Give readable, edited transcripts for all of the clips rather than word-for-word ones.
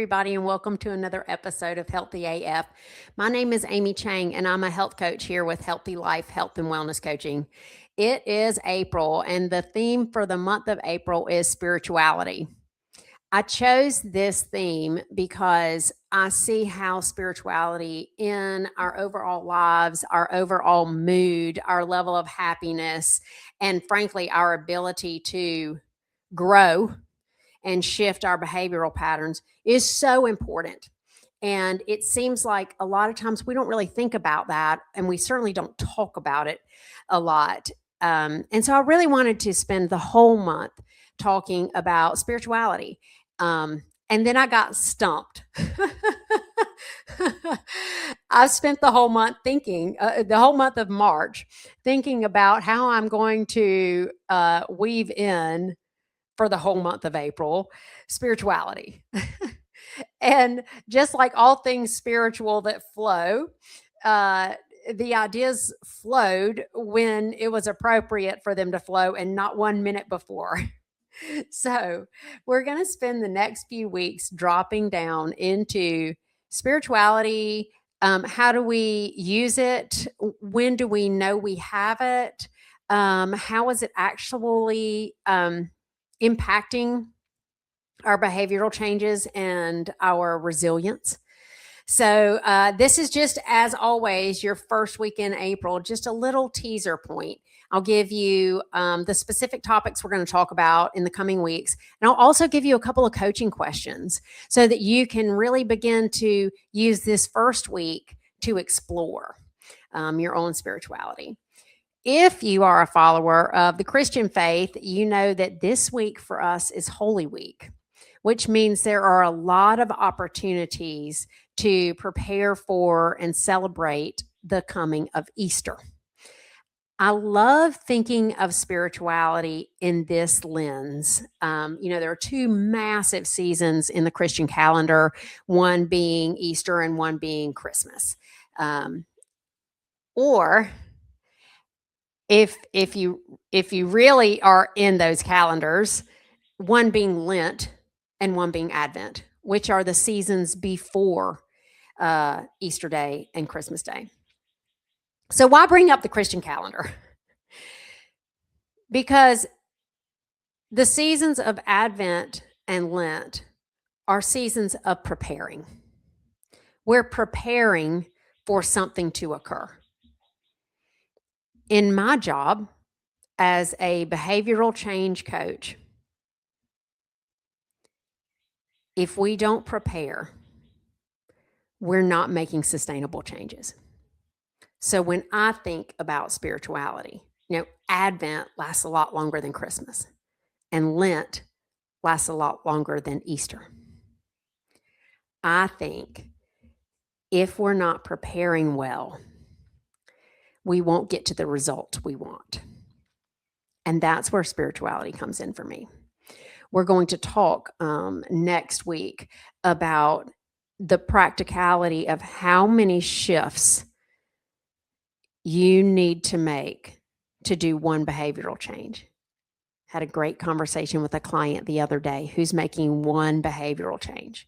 everybody, and welcome to another episode of Healthy AF. My name is Amy Chang, and I'm a health coach here with Healthy Life Health and Wellness Coaching. It is April, and the theme for the month of April is spirituality. I chose this theme because I see how spirituality in our overall lives, our overall mood, our level of happiness, and frankly, our ability to grow and shift our behavioral patterns is so important. And it seems like a lot of times we don't really think about that, and we certainly don't talk about it a lot. And so I really wanted to spend the whole month talking about spirituality. And then I got stumped. I spent the whole month thinking, the whole month of March, thinking about how I'm going to weave in for the whole month of April, spirituality. And just like all things spiritual that flow, uh, the ideas flowed when it was appropriate for them to flow and not 1 minute before. So, we're going to spend the next few weeks dropping down into spirituality. How do we use it? When do we know we have it? How is it actually impacting our behavioral changes and our resilience? So, this is just as always your first week in April, just a little teaser point. I'll give you the specific topics we're going to talk about in the coming weeks. And I'll also give you a couple of coaching questions so that you can really begin to use this first week to explore your own spirituality. If you are a follower of the Christian faith, you know that this week for us is Holy Week, which means there are a lot of opportunities to prepare for and celebrate the coming of Easter. I love thinking of spirituality in this lens. There are two massive seasons in the Christian calendar, one being Easter and one being Christmas. Or if you really are in those calendars, one being Lent and one being Advent, which are the seasons before Easter Day and Christmas Day. So why bring up the Christian calendar? Because the seasons of Advent and Lent are seasons of preparing. We're preparing for something to occur. In my job as a behavioral change coach, if we don't prepare, we're not making sustainable changes. So when I think about spirituality, Advent lasts a lot longer than Christmas, and Lent lasts a lot longer than Easter. I think if we're not preparing well, we won't get to the result we want. And that's where spirituality comes in for me. We're going to talk next week about the practicality of how many shifts you need to make to do one behavioral change. Had a great conversation with a client the other day who's making one behavioral change.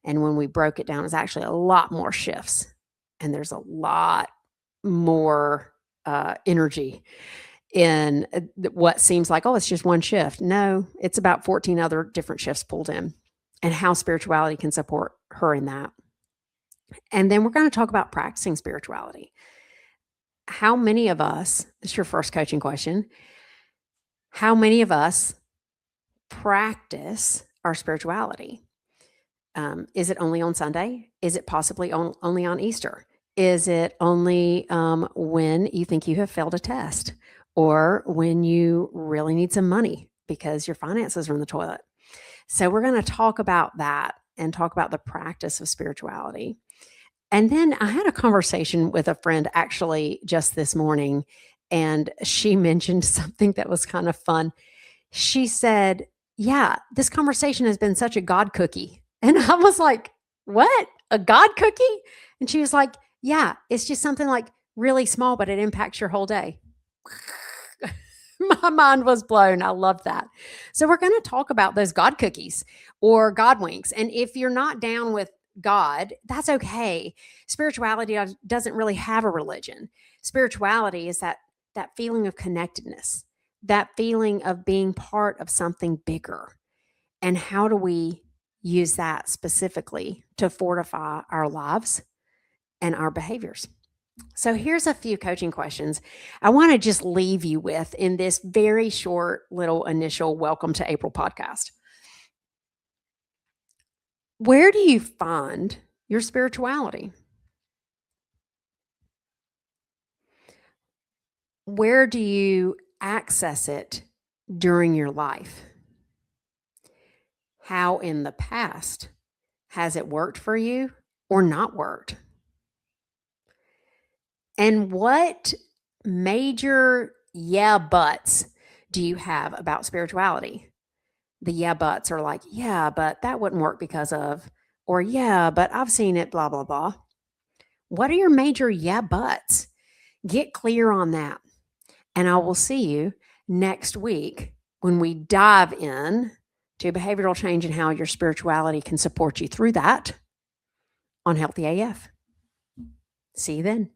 And when we broke it down, it's actually a lot more shifts. And there's a lot more energy in what seems like, oh, it's just one shift. No, it's about 14 other different shifts pulled in, and how spirituality can support her in that. And then we're going to talk about practicing spirituality. How many of us, this is your first coaching question, how many of us practice our spirituality? Is it only on Sunday? Is it possibly only on Easter? Is it only when you think you have failed a test, or when you really need some money because your finances are in the toilet? So we're going to talk about that and talk about the practice of spirituality. And then I had a conversation with a friend actually just this morning, and she mentioned something that was kind of fun. She said, yeah, this conversation has been such a God cookie. And I was like, what? A God cookie? And she was like, yeah, it's just something like really small, but it impacts your whole day. My mind was blown. I love that. So we're going to talk about those God cookies or God winks. And if you're not down with God, that's okay. Spirituality doesn't really have a religion. Spirituality is that feeling of connectedness, that feeling of being part of something bigger. And how do we use that specifically to fortify our lives and our behaviors? So here's a few coaching questions I want to just leave you with in this very short little initial Welcome to April podcast. Where do you find your spirituality? Where do you access it during your life? How in the past has it worked for you or not worked? And what major yeah buts do you have about spirituality? The yeah buts are like, yeah, but that wouldn't work because of, or yeah, but I've seen it, blah, blah, blah. What are your major yeah buts? Get clear on that. And I will see you next week when we dive in to behavioral change and how your spirituality can support you through that on Healthy AF. See you then.